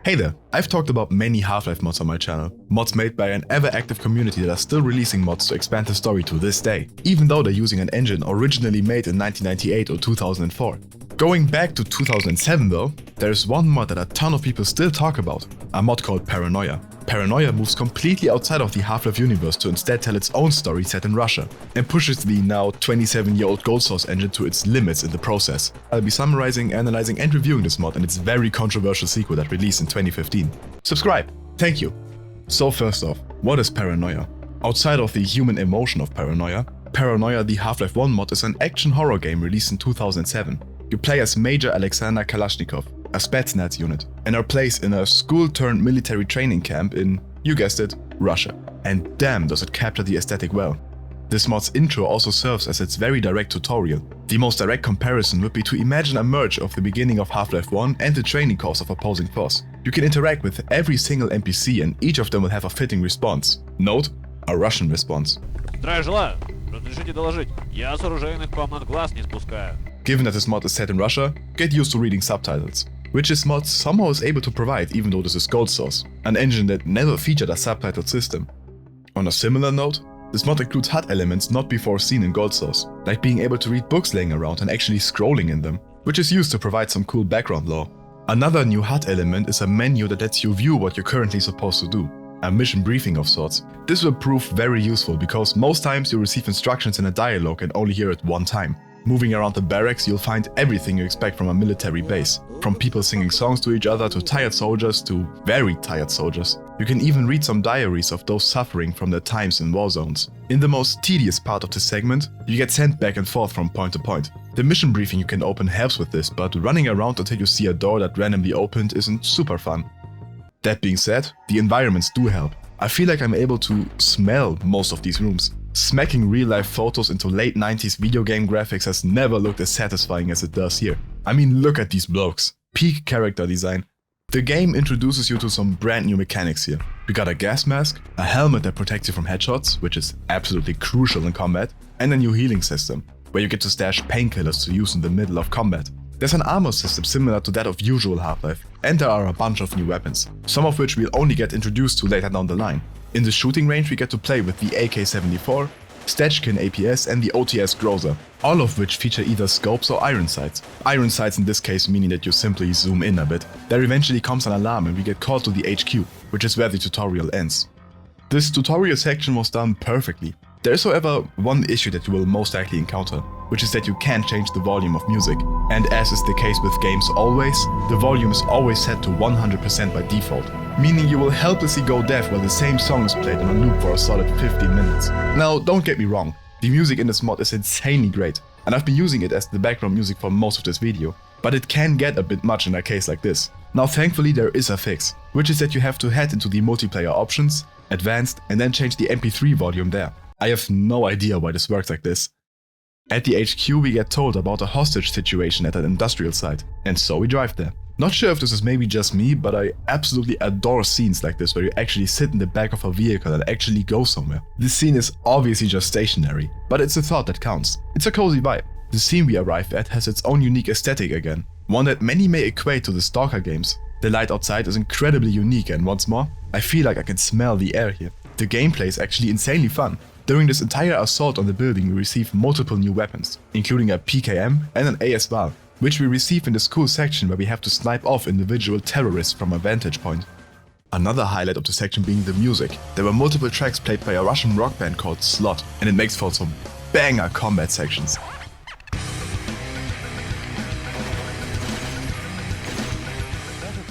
Hey there, I've talked about many Half-Life mods on my channel, mods made by an ever-active community that are still releasing mods to expand the story to this day, even though they're using an engine originally made in 1998 or 2004. Going back to 2007 though, there's one mod that a ton of people still talk about, a mod called Paranoia. Paranoia moves completely outside of the Half-Life universe to instead tell its own story set in Russia, and pushes the now 27-year-old Gold Source engine to its limits in the process. I'll be summarizing, analyzing and reviewing this mod and its very controversial sequel that released in 2015. Subscribe! Thank you! So first off, what is Paranoia? Outside of the human emotion of Paranoia, Paranoia the Half-Life 1 mod is an action horror game released in 2007. You play as Major Alexander Kalashnikov, a Spetsnaz unit, and are placed in a school-turned-military training camp in, you guessed it, Russia. And damn does it capture the aesthetic well. This mod's intro also serves as its very direct tutorial. The most direct comparison would be to imagine a merge of the beginning of Half-Life 1 and the training course of opposing force. You can interact with every single NPC and each of them will have a fitting response. Note, a Russian response. Здравия желаю. Разрешите доложить. Я с оружейных комнат глаз не спускаю. Given that this mod is set in Russia, get used to reading subtitles, which this mod somehow is able to provide even though this is Gold Source, an engine that never featured a subtitled system. On a similar note, this mod includes HUD elements not before seen in Gold Source, like being able to read books laying around and actually scrolling in them, which is used to provide some cool background lore. Another new HUD element is a menu that lets you view what you're currently supposed to do, a mission briefing of sorts. This will prove very useful because most times you receive instructions in a dialogue and only hear it one time. Moving around the barracks, you'll find everything you expect from a military base. From people singing songs to each other to tired soldiers to very tired soldiers. You can even read some diaries of those suffering from their times in war zones. In the most tedious part of the segment, you get sent back and forth from point to point. The mission briefing you can open helps with this, but running around until you see a door that randomly opened isn't super fun. That being said, the environments do help. I feel like I'm able to smell most of these rooms. Smacking real-life photos into late 90s video game graphics has never looked as satisfying as it does here. I mean, look at these blokes. Peak character design. The game introduces you to some brand new mechanics here. We got a gas mask, a helmet that protects you from headshots, which is absolutely crucial in combat, and a new healing system, where you get to stash painkillers to use in the middle of combat. There's an armor system similar to that of usual Half-Life, and there are a bunch of new weapons, some of which we'll only get introduced to later down the line. In the shooting range we get to play with the AK-74, Stechkin APS and the OTS Groza, all of which feature either scopes or iron sights. Iron sights in this case meaning that you simply zoom in a bit. There eventually comes an alarm and we get called to the HQ, which is where the tutorial ends. This tutorial section was done perfectly. There is however one issue that you will most likely encounter, which is that you can't change the volume of music. And as is the case with games always, the volume is always set to 100% by default, meaning you will helplessly go deaf while the same song is played on a loop for a solid 15 minutes. Now don't get me wrong, the music in this mod is insanely great, and I've been using it as the background music for most of this video, but it can get a bit much in a case like this. Now thankfully there is a fix, which is that you have to head into the multiplayer options, advanced, and then change the MP3 volume there. I have no idea why this works like this. At the HQ we get told about a hostage situation at an industrial site, and so we drive there. Not sure if this is maybe just me, but I absolutely adore scenes like this where you actually sit in the back of a vehicle and actually go somewhere. This scene is obviously just stationary, but it's the thought that counts. It's a cozy vibe. The scene we arrive at has its own unique aesthetic again, one that many may equate to the Stalker games. The light outside is incredibly unique and once more, I feel like I can smell the air here. The gameplay is actually insanely fun. During this entire assault on the building we receive multiple new weapons, including a PKM and an ASVAL, which we receive in this cool section where we have to snipe off individual terrorists from a vantage point. Another highlight of the section being the music. There were multiple tracks played by a Russian rock band called Slot, and it makes for some banger combat sections.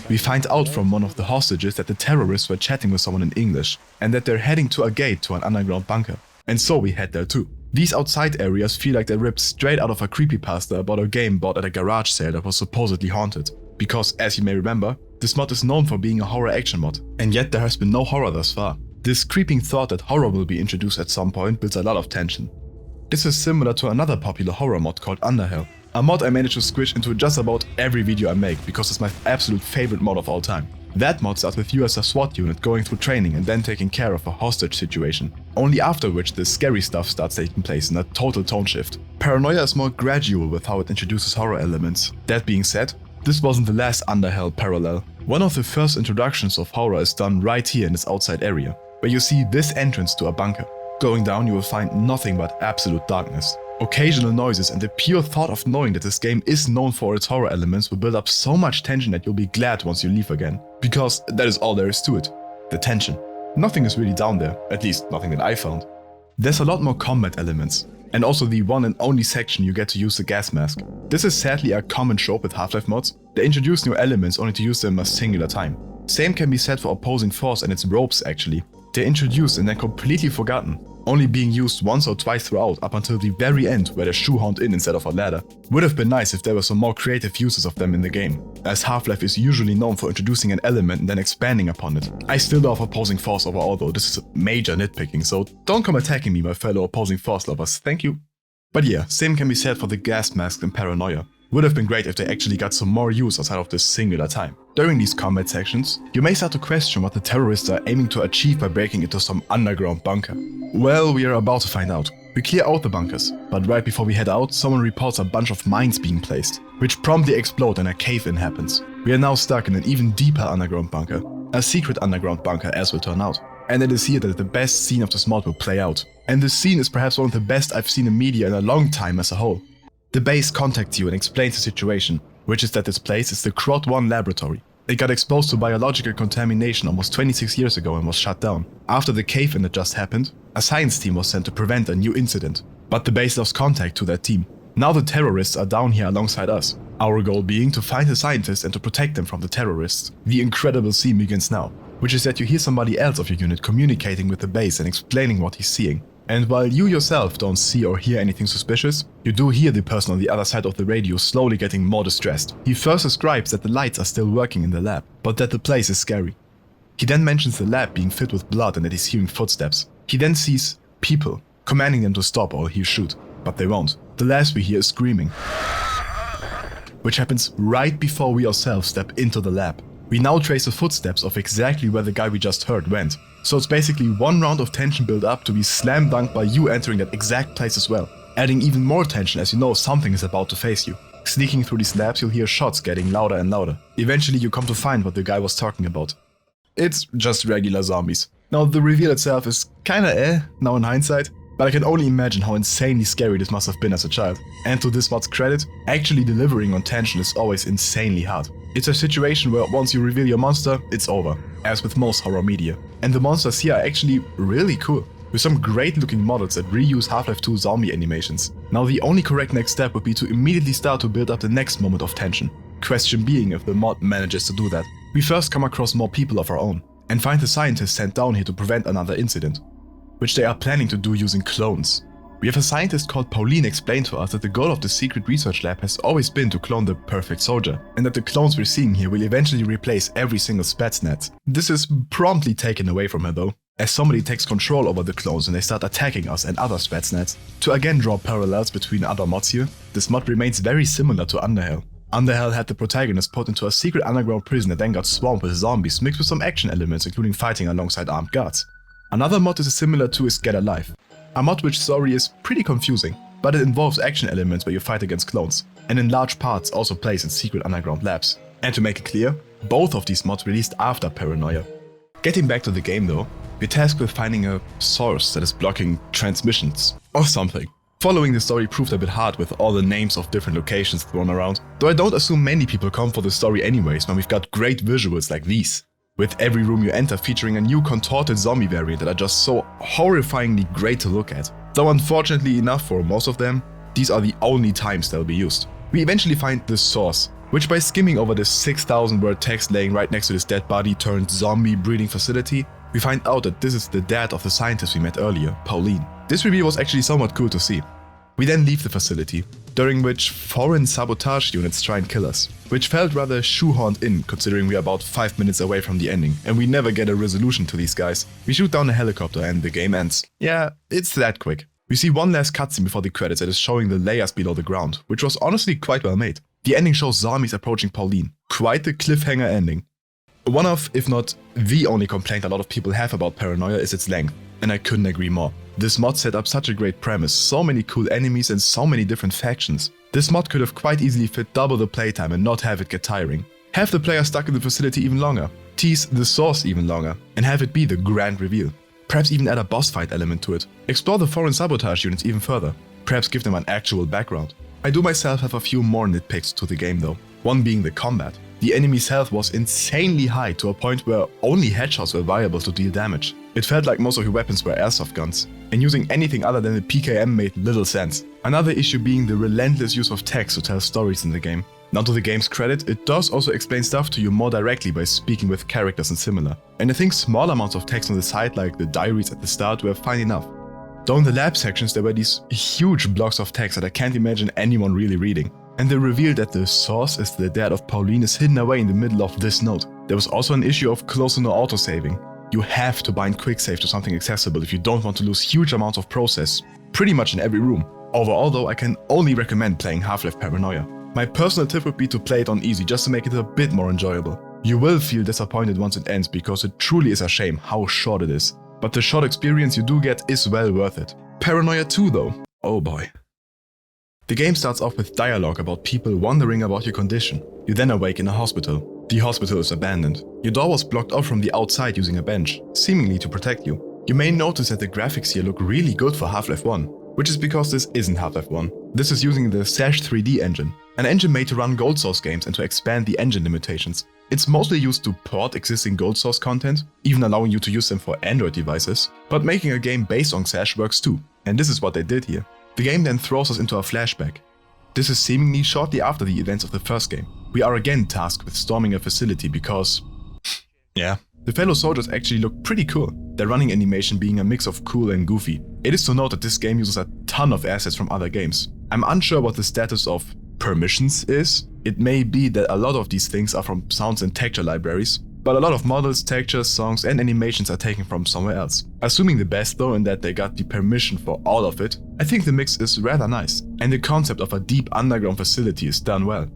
We find out from one of the hostages that the terrorists were chatting with someone in English, and that they're heading to a gate to an underground bunker. And so we head there too. These outside areas feel like they're ripped straight out of a creepypasta about a game bought at a garage sale that was supposedly haunted. Because, as you may remember, this mod is known for being a horror action mod, and yet there has been no horror thus far. This creeping thought that horror will be introduced at some point builds a lot of tension. This is similar to another popular horror mod called Underhell, a mod I managed to squish into just about every video I make because it's my absolute favorite mod of all time. That mod starts with you as a SWAT unit going through training and then taking care of a hostage situation, only after which the scary stuff starts taking place in a total tone shift. Paranoia is more gradual with how it introduces horror elements. That being said, this wasn't the last Underhell parallel. One of the first introductions of horror is done right here in this outside area, where you see this entrance to a bunker. Going down you will find nothing but absolute darkness. Occasional noises and the pure thought of knowing that this game is known for its horror elements will build up so much tension that you'll be glad once you leave again. Because that is all there is to it. The tension. Nothing is really down there, at least nothing that I found. There's a lot more combat elements, and also the one and only section you get to use the gas mask. This is sadly a common trope with Half-Life mods. They introduce new elements only to use them a singular time. Same can be said for Opposing Force and its ropes actually. They're introduced and then completely forgotten, only being used once or twice throughout up until the very end where they're shoehorned in instead of a ladder. Would have been nice if there were some more creative uses of them in the game, as Half-Life is usually known for introducing an element and then expanding upon it. I still love Opposing Force overall though, this is major nitpicking, so don't come attacking me my fellow Opposing Force lovers, thank you. But yeah, same can be said for the gas mask in Paranoia. Would have been great if they actually got some more use outside of this singular time. During these combat sections, you may start to question what the terrorists are aiming to achieve by breaking into some underground bunker. Well, we are about to find out. We clear out the bunkers, but right before we head out, someone reports a bunch of mines being placed, which promptly explode and a cave-in happens. We are now stuck in an even deeper underground bunker, a secret underground bunker as will turn out. And it is here that the best scene of this mod will play out. And this scene is perhaps one of the best I've seen in media in a long time as a whole. The base contacts you and explains the situation, which is that this place is the Crot 1 laboratory. It got exposed to biological contamination almost 26 years ago and was shut down. After the cave-in that just happened, a science team was sent to prevent a new incident. But the base lost contact to that team. Now the terrorists are down here alongside us. Our goal being to find the scientists and to protect them from the terrorists. The incredible scene begins now, which is that you hear somebody else of your unit communicating with the base and explaining what he's seeing. And while you yourself don't see or hear anything suspicious, you do hear the person on the other side of the radio slowly getting more distressed. He first describes that the lights are still working in the lab, but that the place is scary. He then mentions the lab being filled with blood and that he's hearing footsteps. He then sees people, commanding them to stop or he'll shoot, but they won't. The last we hear is screaming, which happens right before we ourselves step into the lab. We now trace the footsteps of exactly where the guy we just heard went. So it's basically one round of tension built up to be slam dunked by you entering that exact place as well, adding even more tension as you know something is about to face you. Sneaking through these labs you'll hear shots getting louder and louder. Eventually you come to find what the guy was talking about. It's just regular zombies. Now the reveal itself is kinda now in hindsight, but I can only imagine how insanely scary this must have been as a child. And to this mod's credit, actually delivering on tension is always insanely hard. It's a situation where once you reveal your monster, it's over, as with most horror media. And the monsters here are actually really cool, with some great looking models that reuse Half-Life 2 zombie animations. Now the only correct next step would be to immediately start to build up the next moment of tension. Question being if the mod manages to do that. We first come across more people of our own, and find the scientists sent down here to prevent another incident, which they are planning to do using clones. We have a scientist called Pauline explain to us that the goal of the secret research lab has always been to clone the perfect soldier, and that the clones we're seeing here will eventually replace every single Spetsnaz. This is promptly taken away from her though, as somebody takes control over the clones and they start attacking us and other Spetsnaz. To again draw parallels between other mods here, this mod remains very similar to Underhell. Underhell had the protagonist put into a secret underground prison that then got swamped with zombies mixed with some action elements including fighting alongside armed guards. Another mod is similar to is Get Alive, a mod which story is pretty confusing, but it involves action elements where you fight against clones, and in large parts also plays in secret underground labs. And to make it clear, both of these mods released after Paranoia. Getting back to the game though, we're tasked with finding a source that is blocking transmissions, or something. Following the story proved a bit hard with all the names of different locations thrown around, though I don't assume many people come for the story anyways when we've got great visuals like these. With every room you enter featuring a new contorted zombie variant that are just so horrifyingly great to look at. Though unfortunately enough for most of them, these are the only times they'll be used. We eventually find the source, which by skimming over this 6,000 word text laying right next to this dead body turned zombie breeding facility, we find out that this is the dad of the scientist we met earlier, Pauline. This reveal was actually somewhat cool to see. We then leave the facility, during which foreign sabotage units try and kill us, which felt rather shoehorned in considering we are about 5 minutes away from the ending and we never get a resolution to these guys. We shoot down a helicopter and the game ends. Yeah, it's that quick. We see one last cutscene before the credits that is showing the layers below the ground, which was honestly quite well made. The ending shows zombies approaching Pauline. Quite the cliffhanger ending. One of, if not the only complaint a lot of people have about Paranoia is its length, and I couldn't agree more. This mod set up such a great premise, so many cool enemies and so many different factions. This mod could have quite easily fit double the playtime and not have it get tiring. Have the player stuck in the facility even longer, tease the source even longer, and have it be the grand reveal. Perhaps even add a boss fight element to it. Explore the foreign sabotage units even further. Perhaps give them an actual background. I do myself have a few more nitpicks to the game though. One being the combat. The enemy's health was insanely high to a point where only headshots were viable to deal damage. It felt like most of your weapons were airsoft guns, and using anything other than the PKM made little sense. Another issue being the relentless use of text to tell stories in the game. Now to the game's credit, it does also explain stuff to you more directly by speaking with characters and similar. And I think small amounts of text on the side like the diaries at the start were fine enough. Though in the lab sections there were these huge blocks of text that I can't imagine anyone really reading. And the reveal that the source is the dad of Pauline is hidden away in the middle of this note. There was also an issue of close to no autosaving. You have to bind quicksave to something accessible if you don't want to lose huge amounts of process, pretty much in every room. Overall though, I can only recommend playing Half-Life Paranoia. My personal tip would be to play it on easy just to make it a bit more enjoyable. You will feel disappointed once it ends because it truly is a shame how short it is. But the short experience you do get is well worth it. Paranoia 2 though, oh boy. The game starts off with dialogue about people wondering about your condition. You then awake in a hospital. The hospital is abandoned. Your door was blocked off from the outside using a bench, seemingly to protect you. You may notice that the graphics here look really good for Half-Life 1, which is because this isn't Half-Life 1. This is using the Sash 3D engine, an engine made to run Gold Source games and to expand the engine limitations. It's mostly used to port existing Gold Source content, even allowing you to use them for Android devices, but making a game based on Sash works too. And this is what they did here. The game then throws us into a flashback. This is seemingly shortly after the events of the first game. We are again tasked with storming a facility because... yeah. The fellow soldiers actually look pretty cool, their running animation being a mix of cool and goofy. It is to note that this game uses a ton of assets from other games. I'm unsure what the status of permissions is. It may be that a lot of these things are from sounds and texture libraries, but a lot of models, textures, songs and animations are taken from somewhere else. Assuming the best though in that they got the permission for all of it, I think the mix is rather nice, and the concept of a deep underground facility is done well.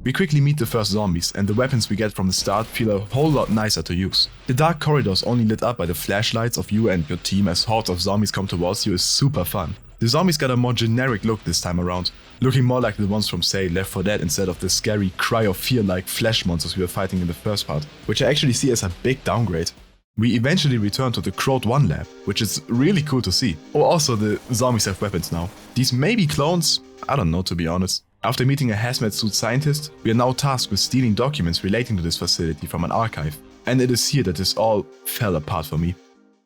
We quickly meet the first zombies, and the weapons we get from the start feel a whole lot nicer to use. The dark corridors only lit up by the flashlights of you and your team as hordes of zombies come towards you is super fun. The zombies got a more generic look this time around, looking more like the ones from say Left 4 Dead instead of the scary cry of fear like flesh monsters we were fighting in the first part, which I actually see as a big downgrade. We eventually return to the Crowd 1 lab, which is really cool to see. Oh, also the zombies have weapons now. These may be clones, I don't know to be honest. After meeting a hazmat suit scientist, we are now tasked with stealing documents relating to this facility from an archive. And it is here that this all fell apart for me.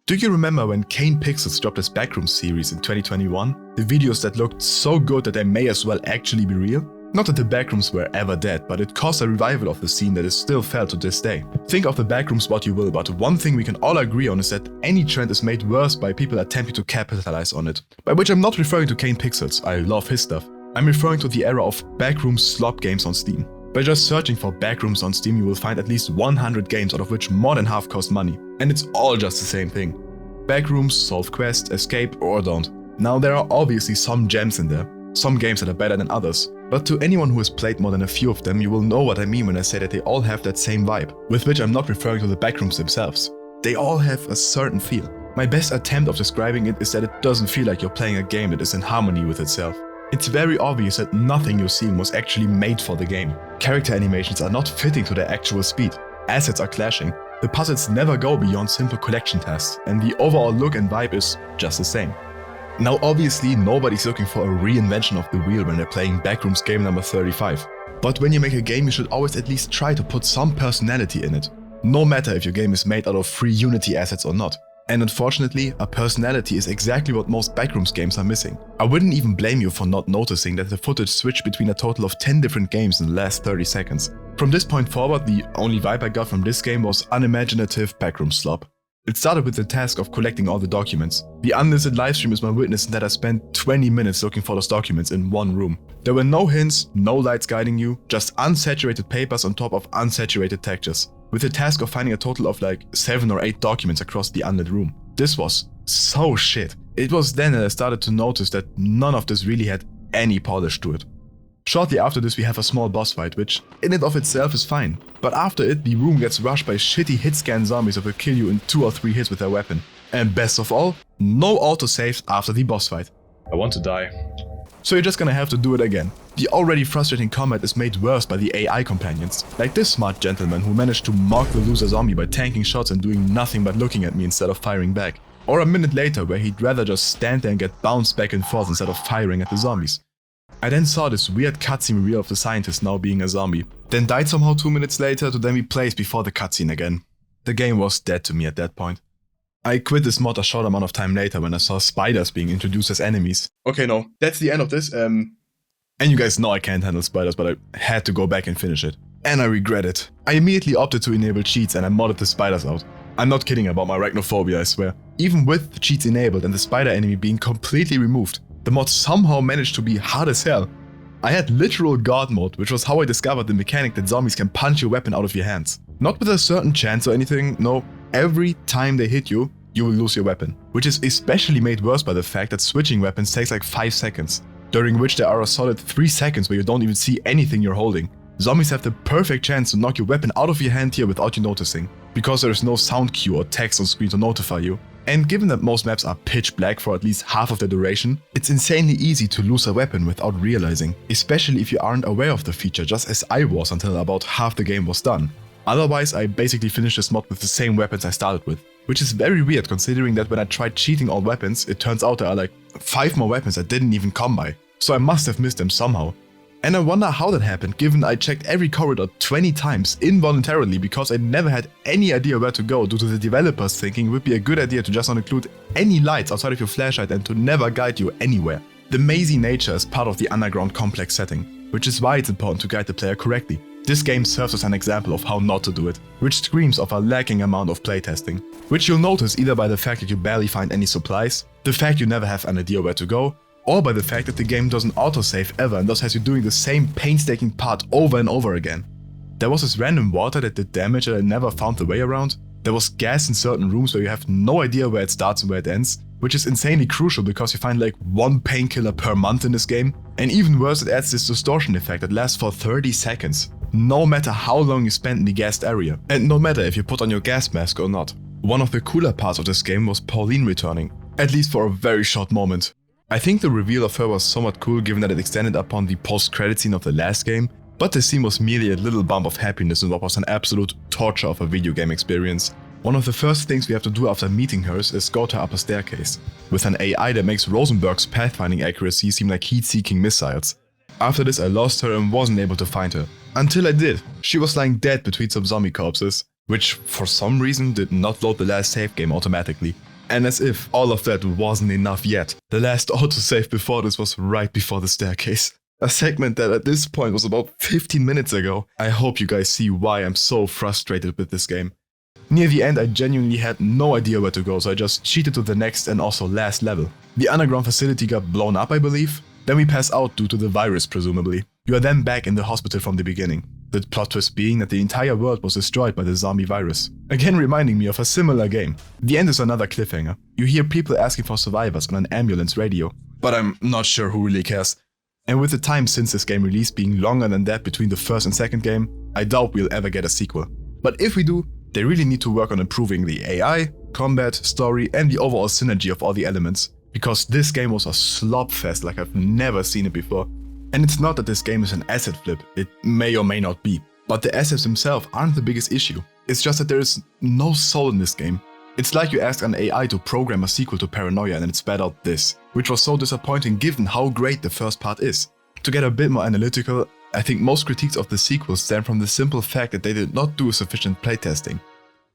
Do you remember when Kane Pixels dropped his Backrooms series in 2021? The videos that looked so good that they may as well actually be real? Not that the Backrooms were ever dead, but it caused a revival of the scene that is still felt to this day. Think of the Backrooms what you will, but one thing we can all agree on is that any trend is made worse by people attempting to capitalize on it. By which I'm not referring to Kane Pixels, I love his stuff. I'm referring to the era of Backrooms slop games on Steam. By just searching for Backrooms on Steam you will find at least 100 games out of which more than half cost money. And it's all just the same thing. Backrooms, solve quests, escape or don't. Now there are obviously some gems in there, some games that are better than others. But to anyone who has played more than a few of them you will know what I mean when I say that they all have that same vibe. With which I'm not referring to the Backrooms themselves. They all have a certain feel. My best attempt of describing it is that it doesn't feel like you're playing a game that is in harmony with itself. It's very obvious that nothing you're seeing was actually made for the game. Character animations are not fitting to their actual speed. Assets are clashing. The puzzles never go beyond simple collection tasks, and the overall look and vibe is just the same. Now obviously nobody's looking for a reinvention of the wheel when they're playing Backrooms game number 35. But when you make a game you should always at least try to put some personality in it. No matter if your game is made out of free Unity assets or not. And unfortunately, a personality is exactly what most Backrooms games are missing. I wouldn't even blame you for not noticing that the footage switched between a total of 10 different games in the last 30 seconds. From this point forward, the only vibe I got from this game was unimaginative Backrooms slop. It started with the task of collecting all the documents. The unlisted livestream is my witness in that I spent 20 minutes looking for those documents in one room. There were no hints, no lights guiding you, just unsaturated papers on top of unsaturated textures. With the task of finding a total of like 7 or 8 documents across the unlit room. This was so shit. It was then that I started to notice that none of this really had any polish to it. Shortly after this we have a small boss fight, which in and of itself is fine. But after it, the room gets rushed by shitty hit-scan zombies that will kill you in 2 or 3 hits with their weapon. And best of all, no autosaves after the boss fight. I want to die so you're just gonna have to do it again. The already frustrating combat is made worse by the AI companions, like this smart gentleman who managed to mock the loser zombie by tanking shots and doing nothing but looking at me instead of firing back. Or a minute later where he'd rather just stand there and get bounced back and forth instead of firing at the zombies. I then saw this weird cutscene reveal of the scientist now being a zombie, then died somehow 2 minutes later to then be placed before the cutscene again. The game was dead to me at that point. I quit this mod a short amount of time later when I saw spiders being introduced as enemies. Okay, no, that's the end of this. And you guys know I can't handle spiders, but I had to go back and finish it. And I regret it. I immediately opted to enable cheats and I modded the spiders out. I'm not kidding about my arachnophobia, I swear. Even with the cheats enabled and the spider enemy being completely removed, the mod somehow managed to be hard as hell. I had literal god mode, which was how I discovered the mechanic that zombies can punch your weapon out of your hands. Not with a certain chance or anything, no. Every time they hit you, you will lose your weapon. Which is especially made worse by the fact that switching weapons takes like 5 seconds, during which there are a solid 3 seconds where you don't even see anything you're holding. Zombies have the perfect chance to knock your weapon out of your hand here without you noticing, because there is no sound cue or text on screen to notify you. And given that most maps are pitch black for at least half of their duration, it's insanely easy to lose a weapon without realizing, especially if you aren't aware of the feature, just as I was until about half the game was done. Otherwise, I basically finished this mod with the same weapons I started with, which is very weird considering that when I tried cheating all weapons, it turns out there are like 5 more weapons I didn't even come by, so I must have missed them somehow. And I wonder how that happened given I checked every corridor 20 times involuntarily because I never had any idea where to go due to the developers thinking it would be a good idea to just not include any lights outside of your flashlight and to never guide you anywhere. The mazy nature is part of the underground complex setting, which is why it's important to guide the player correctly. This game serves as an example of how not to do it, which screams of a lacking amount of playtesting, which you'll notice either by the fact that you barely find any supplies, the fact you never have an idea where to go, or by the fact that the game doesn't autosave ever and thus has you doing the same painstaking part over and over again. There was this random water that did damage that I never found the way around. There was gas in certain rooms where you have no idea where it starts and where it ends, which is insanely crucial because you find like 1 painkiller per month in this game. And even worse, it adds this distortion effect that lasts for 30 seconds, no matter how long you spend in the gassed area, and no matter if you put on your gas mask or not. One of the cooler parts of this game was Pauline returning, at least for a very short moment. I think the reveal of her was somewhat cool given that it extended upon the post-credit scene of the last game, but the scene was merely a little bump of happiness in what was an absolute torture of a video game experience. One of the first things we have to do after meeting her is go to her upper staircase, with an AI that makes Rosenberg's pathfinding accuracy seem like heat-seeking missiles. After this I lost her and wasn't able to find her. Until I did. She was lying dead between some zombie corpses, which for some reason did not load the last save game automatically. And as if all of that wasn't enough yet, the last autosave before this was right before the staircase. A segment that at this point was about 15 minutes ago. I hope you guys see why I'm so frustrated with this game. Near the end I genuinely had no idea where to go, so I just cheated to the next and also last level. The underground facility got blown up, I believe. Then we pass out due to the virus presumably. You are then back in the hospital from the beginning. The plot twist being that the entire world was destroyed by the zombie virus. Again reminding me of a similar game. The end is another cliffhanger. You hear people asking for survivors on an ambulance radio, but I'm not sure who really cares. And with the time since this game released being longer than that between the first and second game, I doubt we'll ever get a sequel. But if we do, they really need to work on improving the AI, combat, story and the overall synergy of all the elements. Because this game was a slobfest like I've never seen it before. And it's not that this game is an asset flip, it may or may not be, but the assets themselves aren't the biggest issue. It's just that there is no soul in this game. It's like you asked an AI to program a sequel to Paranoia and it spat out this, which was so disappointing given how great the first part is. To get a bit more analytical, I think most critiques of the sequel stem from the simple fact that they did not do sufficient playtesting.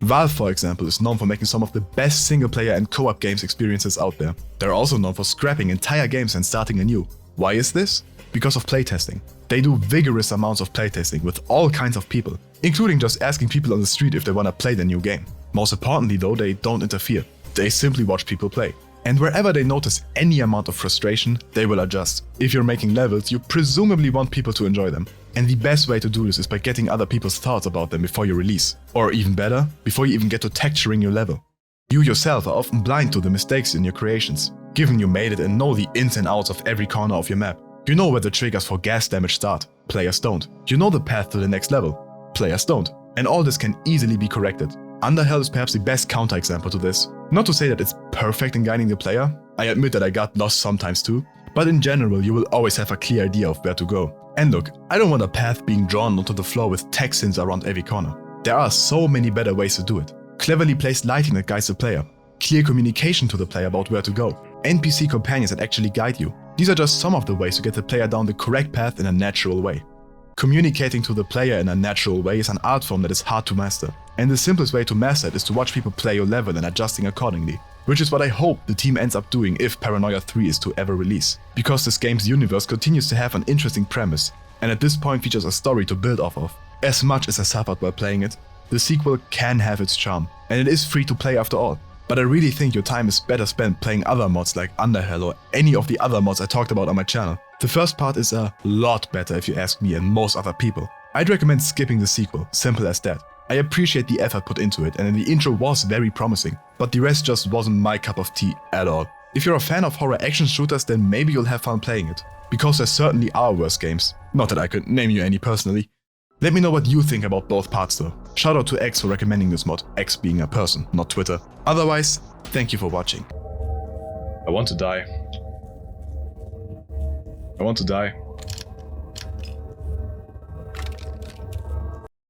Valve, for example, is known for making some of the best single-player and co-op games experiences out there. They're also known for scrapping entire games and starting anew. Why is this? Because of playtesting. They do vigorous amounts of playtesting with all kinds of people, including just asking people on the street if they want to play the new game. Most importantly though, they don't interfere. They simply watch people play. And wherever they notice any amount of frustration, they will adjust. If you're making levels, you presumably want people to enjoy them. And the best way to do this is by getting other people's thoughts about them before you release. Or even better, before you even get to texturing your level. You yourself are often blind to the mistakes in your creations, given you made it and know the ins and outs of every corner of your map. You know where the triggers for gas damage start, players don't. You know the path to the next level, players don't. And all this can easily be corrected. Underhell is perhaps the best counterexample to this. Not to say that it's perfect in guiding the player, I admit that I got lost sometimes too, but in general you will always have a clear idea of where to go. And look, I don't want a path being drawn onto the floor with text hints around every corner. There are so many better ways to do it. Cleverly placed lighting that guides the player, clear communication to the player about where to go, NPC companions that actually guide you. These are just some of the ways to get the player down the correct path in a natural way. Communicating to the player in a natural way is an art form that is hard to master, and the simplest way to master it is to watch people play your level and adjusting accordingly, which is what I hope the team ends up doing if Paranoia 3 is to ever release, because this game's universe continues to have an interesting premise, and at this point features a story to build off of. As much as I suffered while playing it, the sequel can have its charm, and it is free to play after all. But I really think your time is better spent playing other mods like Underhell or any of the other mods I talked about on my channel. The first part is a lot better if you ask me and most other people. I'd recommend skipping the sequel, simple as that. I appreciate the effort put into it, and the intro was very promising, but the rest just wasn't my cup of tea at all. If you're a fan of horror action shooters, then maybe you'll have fun playing it, because there certainly are worse games. Not that I could name you any personally. Let me know what you think about both parts though. Shout out to X for recommending this mod, X being a person, not Twitter. Otherwise, thank you for watching. I want to die. I want to die.